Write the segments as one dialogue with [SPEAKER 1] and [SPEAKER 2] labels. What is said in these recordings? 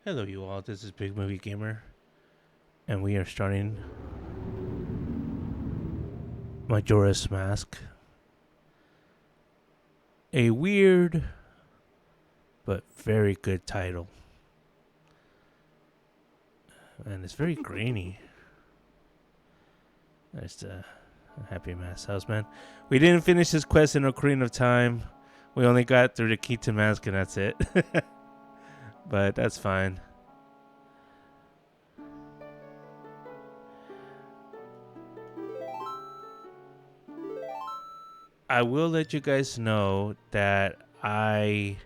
[SPEAKER 1] Hello, you all. This is Big Movie Gamer, and we are starting Majora's Mask. A weird but very good title, and it's very grainy. There's the Happy Mask Houseman. We didn't finish this quest in Ocarina of Time. We only got through the key to Mask, and that's it. But that's fine. I will let you guys know that I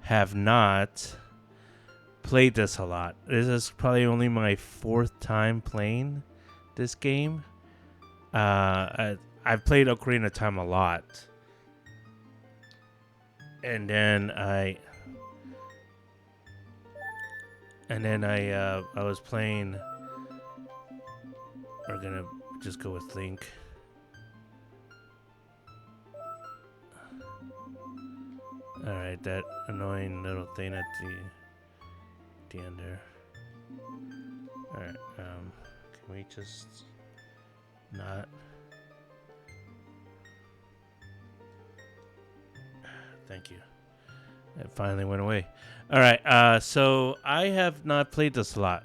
[SPEAKER 1] have not played this a lot. This is probably only my fourth time playing this game. I've played Ocarina of Time a lot, and then I was playing. We're gonna just go with Link. All right, that annoying little thing at the end there. All right, can we just not? Thank you. It finally went away. All right, so I have not played this a lot.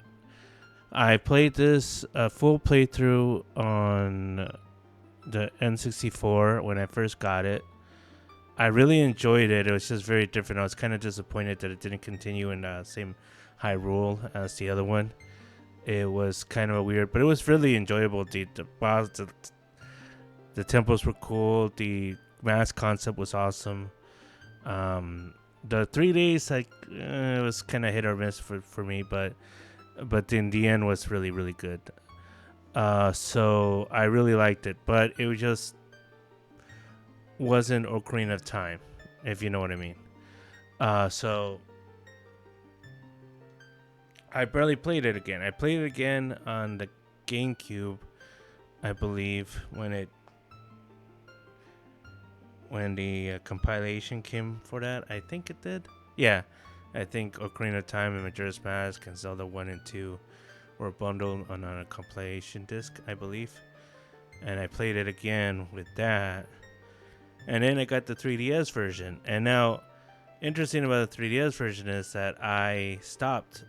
[SPEAKER 1] I played this full playthrough on the N64 when I first got it. I really enjoyed it. It was just very different. I was kind of disappointed that it didn't continue in the same Hyrule as the other one. It was kind of weird, but it was really enjoyable. The temples were cool. The mask concept was awesome. The 3 days, it was kind of hit or miss for me, but in the end was really, really good. So I really liked it, but it was just wasn't Ocarina of Time, if you know what I mean. So I barely played it again. I played it again on the GameCube, I believe, when the compilation came for that. I think it did. Yeah, I think Ocarina of Time and Majora's Mask and Zelda 1 and 2 were bundled on a compilation disc, I believe. And I played it again with that. And then I got the 3DS version. And now, interesting about the 3DS version is that I stopped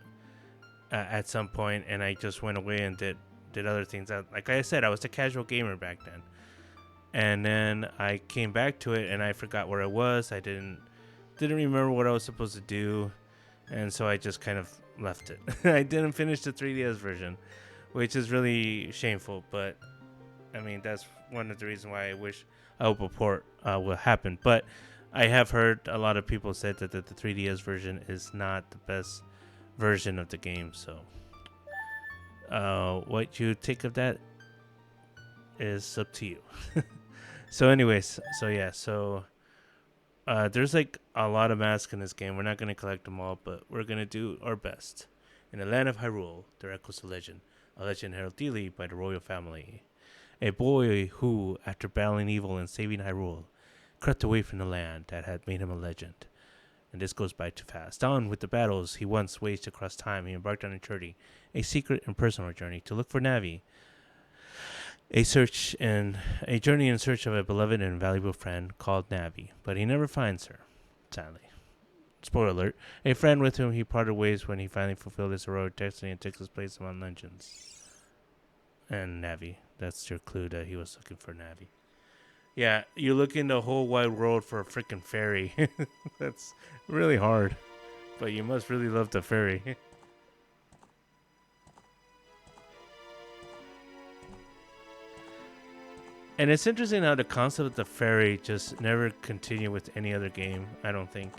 [SPEAKER 1] at some point and I just went away and did other things. Like I said, I was a casual gamer back then. And then I came back to it and I forgot where I was. I didn't remember what I was supposed to do. And so I just kind of left it. I didn't finish the 3DS version, which is really shameful. But, I mean, that's one of the reasons why I hope a port will happen. But I have heard a lot of people say that the 3DS version is not the best version of the game. So what you take of that is up to you. So anyways, there's like a lot of masks in this game. We're not going to collect them all, but we're going to do our best. In the land of Hyrule, there echoes a legend heralded daily by the royal family. A boy who, after battling evil and saving Hyrule, crept away from the land that had made him a legend. And this goes by too fast. On with the battles he once waged across time, he embarked on a secret and personal journey to look for Navi. A journey in search of a beloved and valuable friend called Navi, but he never finds her, sadly. Spoiler alert, a friend with whom he parted ways when he finally fulfilled his heroic destiny and takes his place among legends. And Navi, that's your clue that he was looking for Navi. Yeah, you look in the whole wide world for a freaking fairy. That's really hard, but you must really love the fairy. And it's interesting how the concept of the fairy just never continued with any other game, I don't think.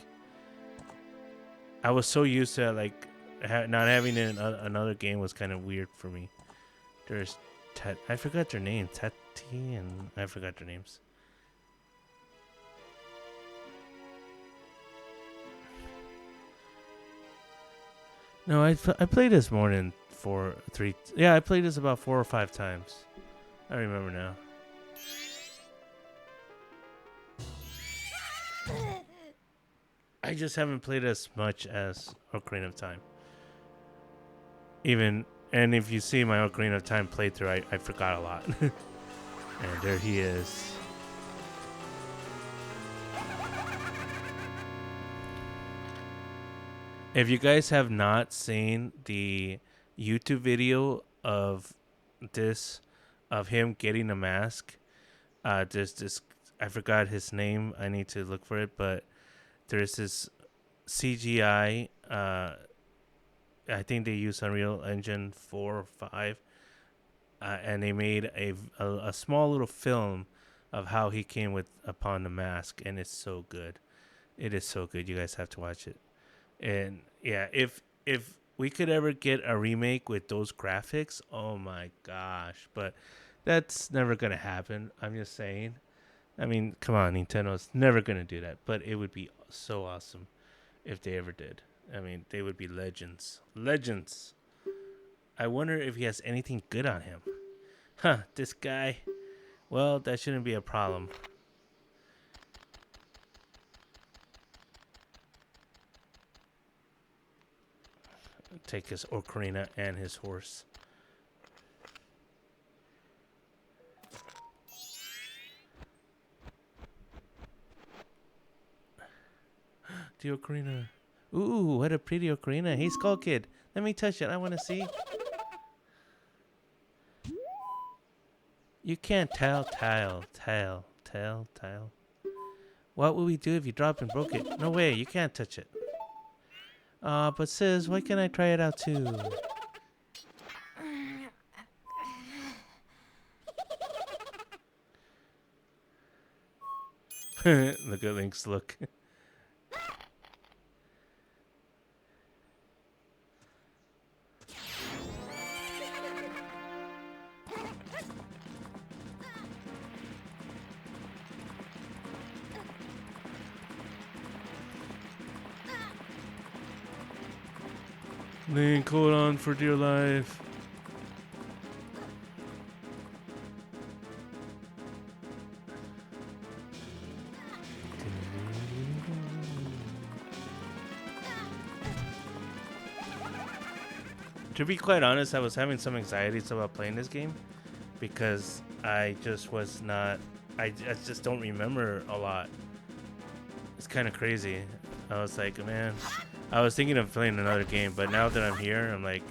[SPEAKER 1] I was so used to not having it in another game was kind of weird for me. There's I forgot their name, Tati, and I forgot their names. No, I played this more than three. Yeah, I played this about 4 or 5 times. I remember now. I just haven't played as much as Ocarina of Time. Even and if you see my Ocarina of Time playthrough, I forgot a lot. And there he is. If you guys have not seen the YouTube video of this, of him getting a mask, there's this, I forgot his name. I need to look for it, but there's this CGI. I think they use Unreal Engine 4 or 5, and they made a small little film of how he came with upon the mask, and it's so good. It is so good. You guys have to watch it. And yeah, if we could ever get a remake with those graphics, oh my gosh! But that's never gonna happen. I'm just saying. I mean, come on, Nintendo's never gonna do that. But it would be so awesome if they ever did. I mean, they would be legends. Legends. I wonder if he has anything good on him. Huh, this guy. Well, that shouldn't be a problem. Take his ocarina and his horse. The ocarina. Ooh, what a pretty ocarina. Hey, Skull Kid, let me touch it. I want to see. You can't tile. What would we do if you dropped and broke it? No way, you can't touch it. But sis, why can't I try it out too? Look at Link's look. Link, hold on for dear life. To be quite honest, I was having some anxieties about playing this game because I just was not. I just don't remember a lot. It's kind of crazy. I was like, man, I was thinking of playing another game, but now that I'm here, I'm like,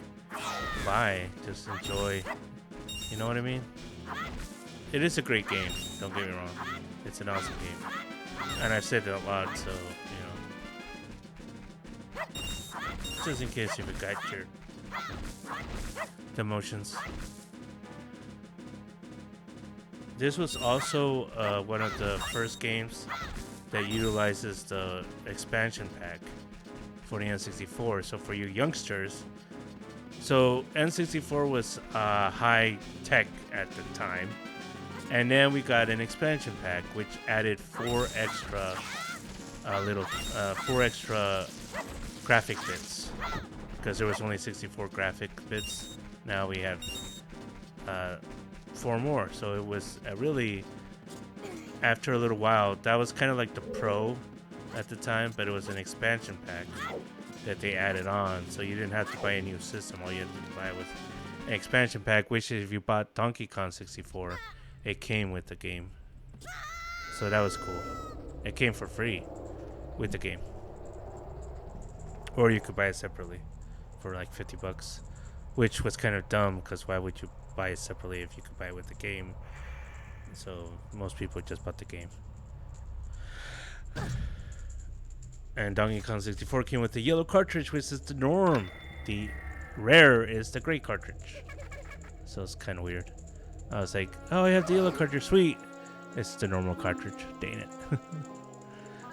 [SPEAKER 1] bye. Just enjoy. You know what I mean? It is a great game. Don't get me wrong. It's an awesome game. And I've said it a lot, so, you know. Just in case you forgot your emotions. This was also one of the first games that utilizes the expansion pack for the N64. So for you youngsters, so N64 was high tech at the time, and then we got an expansion pack which added four extra graphic bits, because there was only 64 graphic bits. Now we have 4 more. So it was really, after a little while, that was kind of like the Pro at the time, but it was an expansion pack that they added on. So you didn't have to buy a new system. All you had to buy was an expansion pack, which if you bought Donkey Kong 64, it came with the game. So that was cool. It came for free with the game. Or you could buy it separately for like $50, which was kind of dumb, because why would you buy it separately if you could buy it with the game? So most people just bought the game. And Donkey Kong 64 came with the yellow cartridge, which is the norm. The rare is the gray cartridge. So it's kind of weird. I was like, oh, I have the yellow cartridge, sweet. It's the normal cartridge, dang it.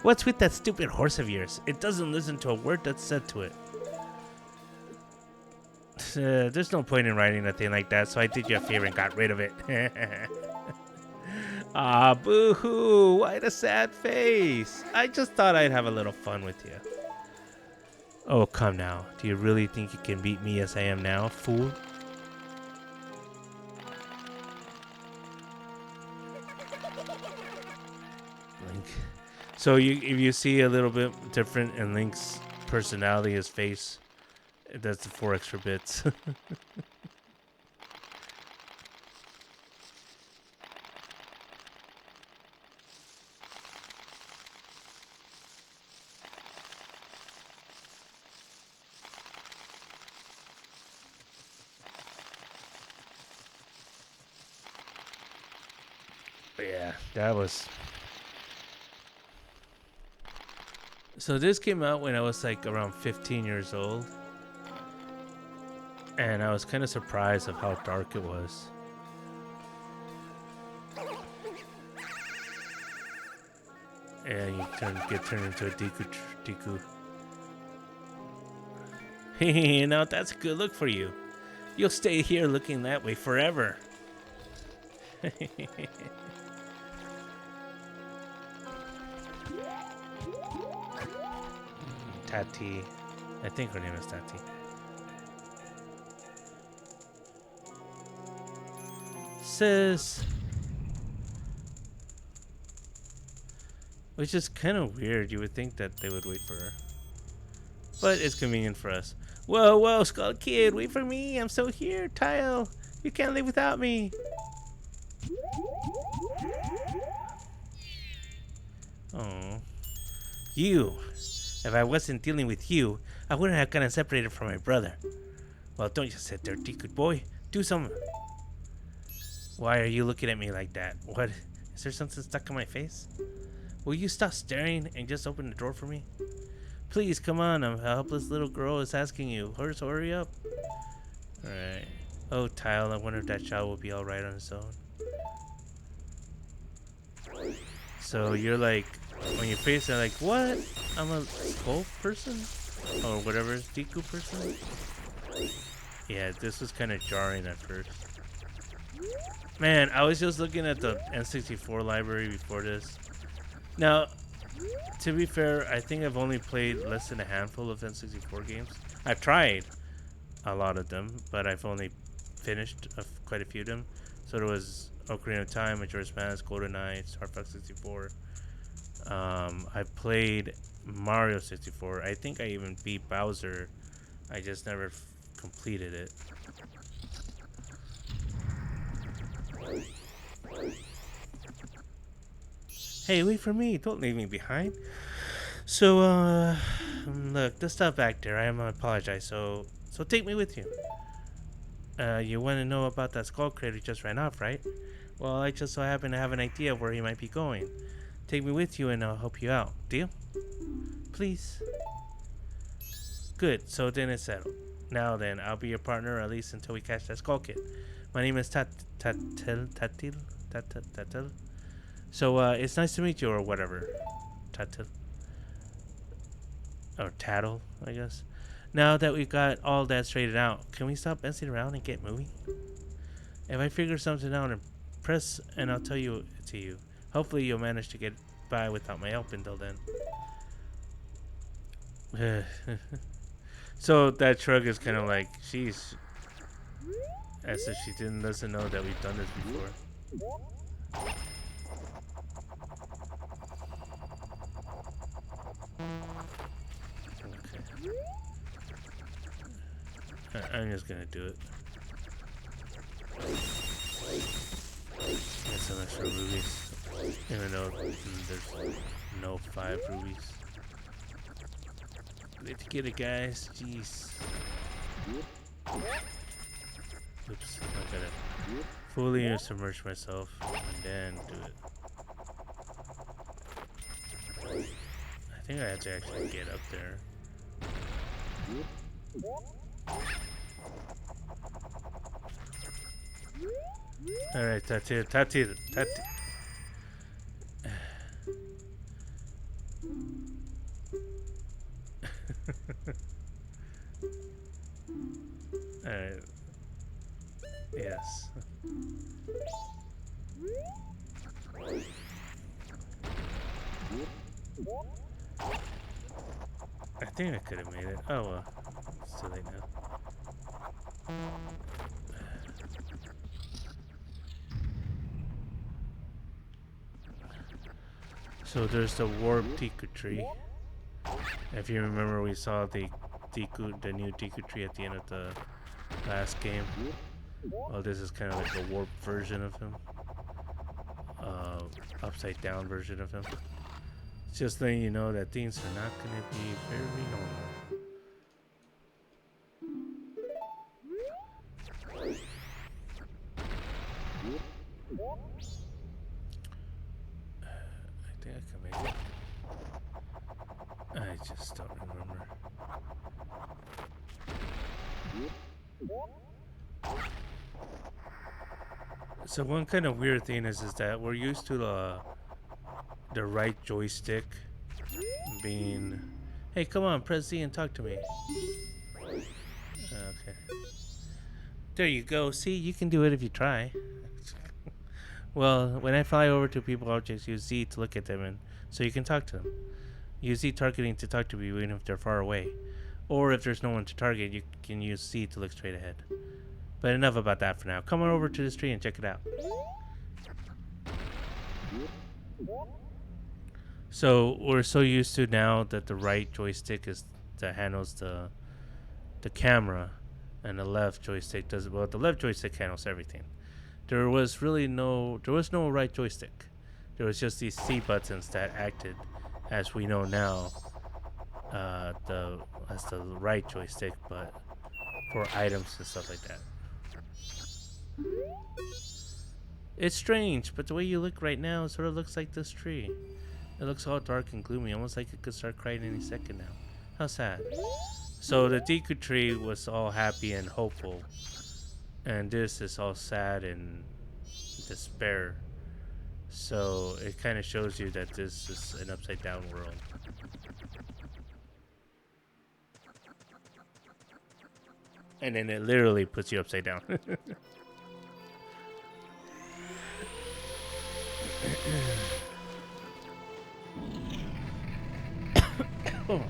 [SPEAKER 1] What's with that stupid horse of yours? It doesn't listen to a word that's said to it. There's no point in writing a thing like that, so I did you a favor and got rid of it. Ah, boo-hoo, why the sad face? I just thought I'd have a little fun with you. Oh, come now. Do you really think you can beat me as I am now, fool? Link. So if you see a little bit different in Link's personality, his face, That's the 4 extra bits. But yeah, that was. So this came out when I was like around 15 years old. And I was kind of surprised of how dark it was. And you get turned into a Deku. Hey, now that's a good look for you. You'll stay here looking that way forever. Tati. I think her name is Tati. Sis. Which is kind of weird. You would think that they would wait for her. But it's convenient for us. Whoa, whoa, Skull Kid, wait for me. I'm still here, Tile. You can't live without me. Oh. You. If I wasn't dealing with you, I wouldn't have gotten separated from my brother. Well, don't just sit there, good boy. Do something. Why are you looking at me like that? What? Is there something stuck in my face? Will you stop staring and just open the door for me? Please, come on. A helpless little girl is asking you. Hurry up. Alright. Oh, Tile, I wonder if that child will be alright on his own. So you're like, when you face it, like, what? I'm a skull person? Or whatever, Deku person? Yeah, this was kind of jarring at first. Man, I was just looking at the N64 library before this. Now, to be fair, I think I've only played less than a handful of N64 games. I've tried a lot of them, but I've only finished quite a few of them. So there was Ocarina of Time, Majora's Mask, GoldenEye, Star Fox 64. I played Mario 64. I think I even beat Bowser. I just never completed it. Hey, wait for me. Don't leave me behind. So, look, the stuff back there, I apologize. So take me with you. You want to know about that skull crate who just ran off, right? Well, I just so happen to have an idea of where he might be going. Take me with you and I'll help you out. Deal? Please? Good, so then it's settled. Now then, I'll be your partner at least until we catch that skull kid. My name is Tatil. So, it's nice to meet you, or whatever. Tatil. Or Tattle, I guess. Now that we've got all that straightened out, can we stop messing around and get moving? If I figure something out and press, and I'll tell you to you. Hopefully you'll manage to get by without my help until then. So that shrug is kind of like, she's... As if she doesn't know that we've done this before. Okay. I'm just gonna do it. Get some extra rubies. Even though there's no 5 rubies. Let's get it, guys. Jeez. Oops. I gotta fully submerge myself and then do it. I think I have to actually get up there. Alright, Tati. Alright. Yes. I think I could have made it. Oh well. It's too late now. So there's the warp Deku tree. If you remember, we saw the the new Deku tree at the end of the last game. Oh, this is kind of like a warped version of him. Upside down version of him. Just letting you know that things are not going to be very normal. I think I can make it. I just don't remember. So one kind of weird thing is that we're used to the right joystick being, hey, come on, press Z and talk to me. Okay. There you go. See, you can do it if you try. Well, when I fly over to people objects, use Z to look at them and so you can talk to them. Use Z targeting to talk to people even if they're far away. Or if there's no one to target, you can use Z to look straight ahead. But enough about that for now. Come on over to this tree and check it out. So we're so used to now that the right joystick is that handles the camera, and the left joystick does well. The left joystick handles everything. There was no right joystick. There was just these C buttons that acted, as we know now, as the right joystick, but for items and stuff like that. It's strange, but the way you look right now sort of looks like this tree. It looks all dark and gloomy, almost like it could start crying any second now. How sad. So the Deku tree was all happy and hopeful, and this is all sad and despair. So it kind of shows you that this is an upside down world. And then it literally puts you upside down. Oh.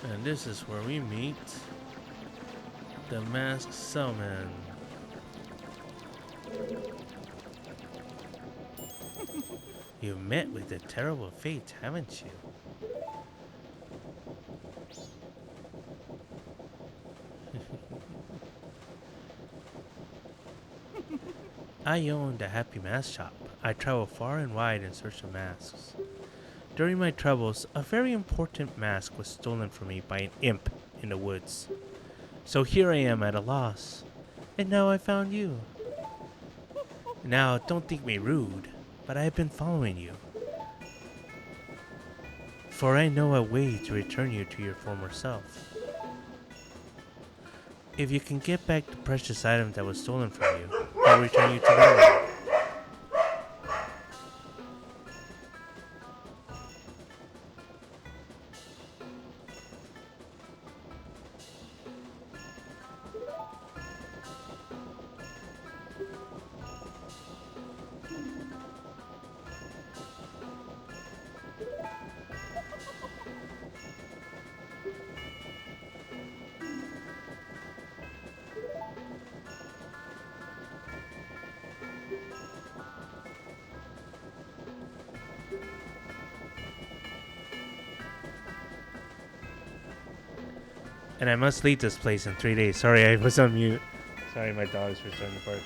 [SPEAKER 1] And this is where we meet the Masked Salmon. You met with a terrible fate, haven't you? I owned a happy mask shop. I traveled far and wide in search of masks. During my travels, a very important mask was stolen from me by an imp in the woods. So here I am at a loss. And now I found you. Now, don't think me rude, but I have been following you. For I know a way to return you to your former self. If you can get back the precious item that was stolen from you, I'll return you to normal. And I must leave this place in 3 days. Sorry, I was on mute. Sorry, my dogs were starting to bark.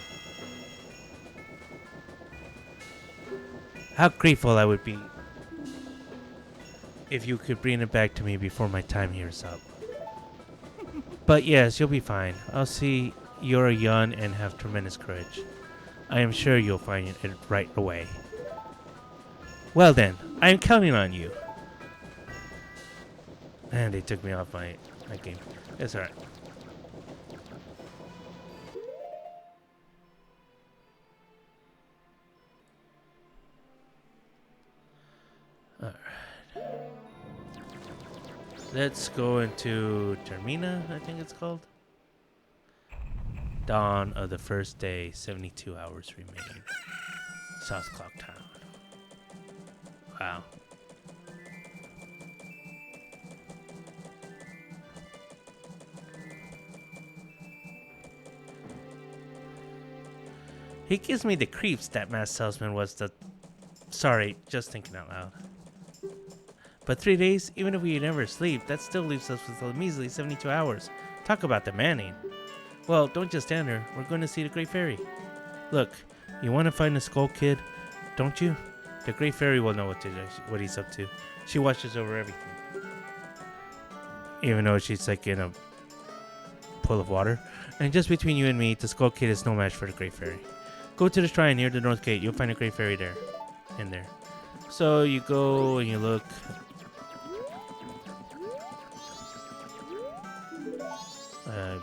[SPEAKER 1] How grateful I would be if you could bring it back to me before my time here is up. But yes, you'll be fine. I'll see you're young and have tremendous courage. I am sure you'll find it right away. Well then, I am counting on you. And they took me off my game. It's alright. Alright. Let's go into Termina, I think it's called. Dawn of the first day, 72 hours remain. South Clock Town. Wow. He gives me the creeps, that masked salesman was the... Sorry, just thinking out loud. But 3 days, even if we never sleep, that still leaves us with a measly 72 hours. Talk about demanding. Well, don't just stand there. We're going to see the Great Fairy. Look, you want to find the Skull Kid, don't you? The Great Fairy will know what he's up to. She watches over everything. Even though she's like in a pool of water. And just between you and me, the Skull Kid is no match for the Great Fairy. Go to the shrine near the North Gate. You'll find a Great Fairy there. In there. So you go and you look.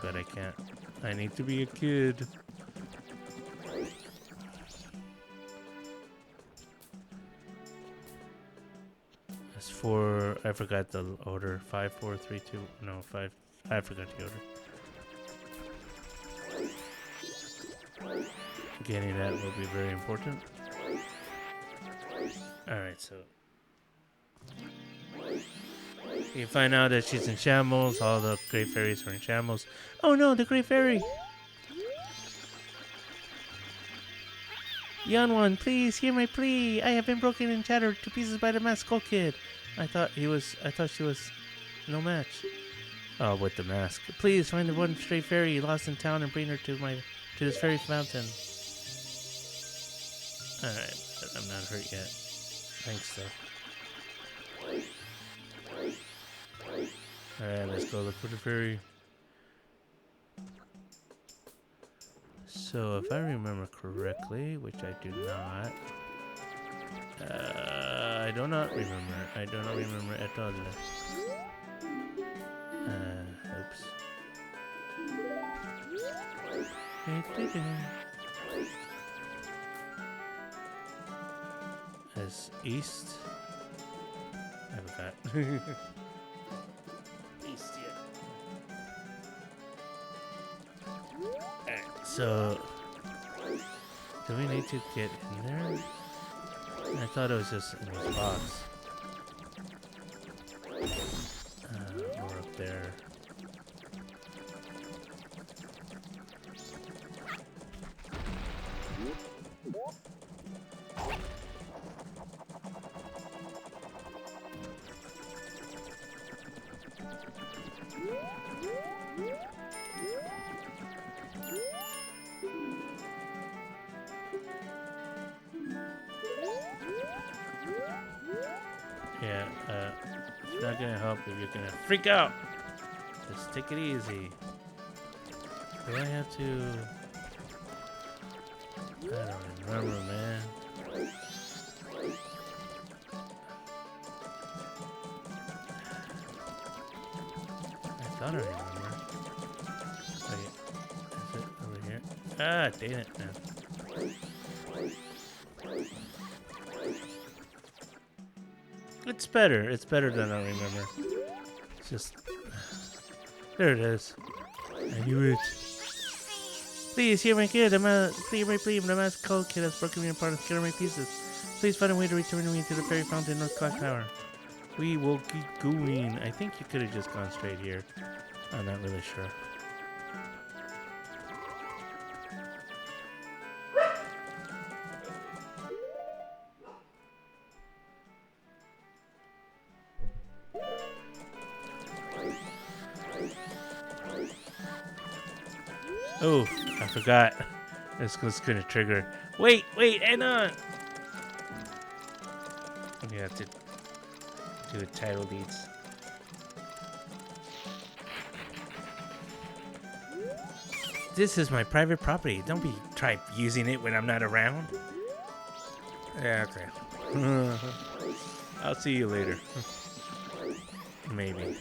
[SPEAKER 1] But I can't. I need to be a kid. As for... I forgot the order. 5, 4, 3, 2... No, 5... I forgot the order. Getting that will be very important. Alright, so... You find out that she's in shambles. All the Great Fairies are in shambles. Oh no, the Great Fairy! Young one, please hear my plea. I have been broken and shattered to pieces by the masked Skull Kid. I thought she was no match. Oh, with the mask. Please find the one stray fairy lost in town and bring her to this fairy fountain. Alright, I'm not hurt yet. Thanks though. Alright, let's go look for the fairy. So, if I remember correctly, which I do not... I do not remember. I do not remember at all. Oops. As east? I forgot. East, yeah. Alright, so... do we need to get in there? I thought it was just in this box. Or up there. Yeah, it's not gonna help if you're gonna freak out. Just take it easy. Do I have to... I don't remember, man. I thought I remember. Wait, is it over here? Ah, dang it, man. It's better. It's better than I remember. It's just... there it is. I knew it. Please, hear my kid. The masked Skull Kid has broken me apart and scattered my pieces. Please find a way to return me to the fairy fountain North Clock Tower. We will keep going. I think you could have just gone straight here. I'm not really sure. Oh, I forgot. This was gonna trigger. Wait, hang on. We have to do a title deeds. This is my private property. Don't be try using it when I'm not around. Yeah, okay. I'll see you later. Maybe.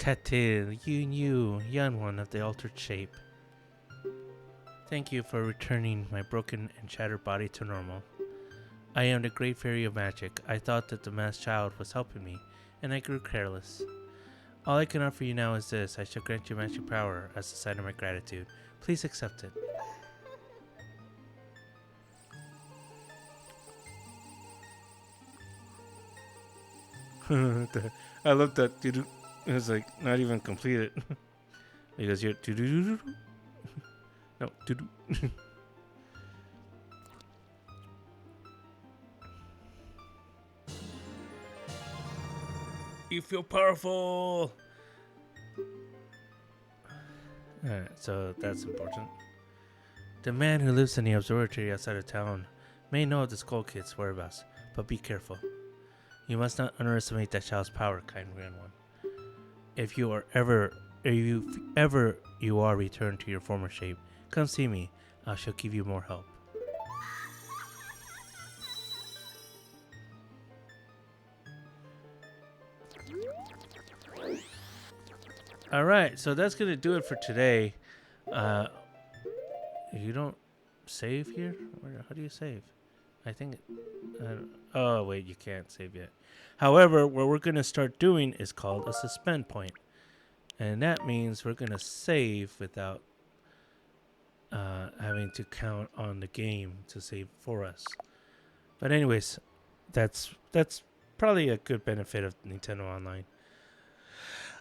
[SPEAKER 1] Cattail, you, young one of the altered shape. Thank you for returning my broken and shattered body to normal. I am the Great Fairy of Magic. I thought that the masked child was helping me, and I grew careless. All I can offer you now is this. I shall grant you magic power as a sign of my gratitude. Please accept it. I love that. It was like not even completed. Because you're no. You feel powerful. Alright, so that's important. The man who lives in the observatory outside of town may know of the Skull Kid's whereabouts, but be careful. You must not underestimate that child's power, kind Grand One. If you are returned to your former shape, come see me. I shall give you more help. Alright, so that's going to do it for today. You don't save here? How do you save? I think... oh, wait, you can't save yet. However, what we're going to start doing is called a suspend point. And that means we're going to save without having to count on the game to save for us. But anyways, that's probably a good benefit of Nintendo Online.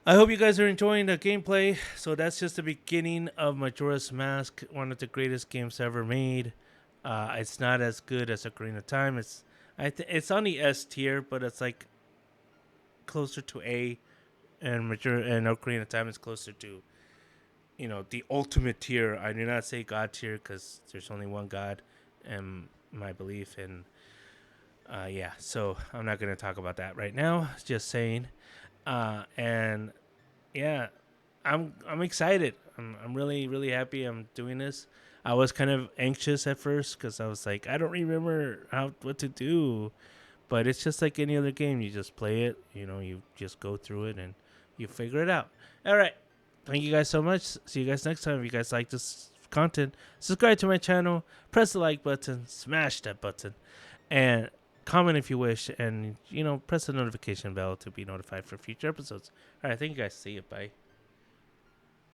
[SPEAKER 1] I hope you guys are enjoying the gameplay. So that's just the beginning of Majora's Mask, one of the greatest games ever made. It's not as good as Ocarina of Time. It's on the S tier, but it's like closer to A, and Ocarina of Time is closer to, the ultimate tier. I do not say God tier because there's only one God, and my belief in. Yeah, so I'm not gonna talk about that right now. Just saying. And yeah, I'm excited. I'm really really happy I'm doing this. I was kind of anxious at first because I was like, I don't remember what to do, but it's just like any other game. You just play it, you just go through it and you figure it out. All right, thank you guys so much. See you guys next time. If you guys like this content, subscribe to my channel, press the like button, smash that button, and comment if you wish, and press the notification bell to be notified for future episodes. All right, thank you guys. See you. Bye.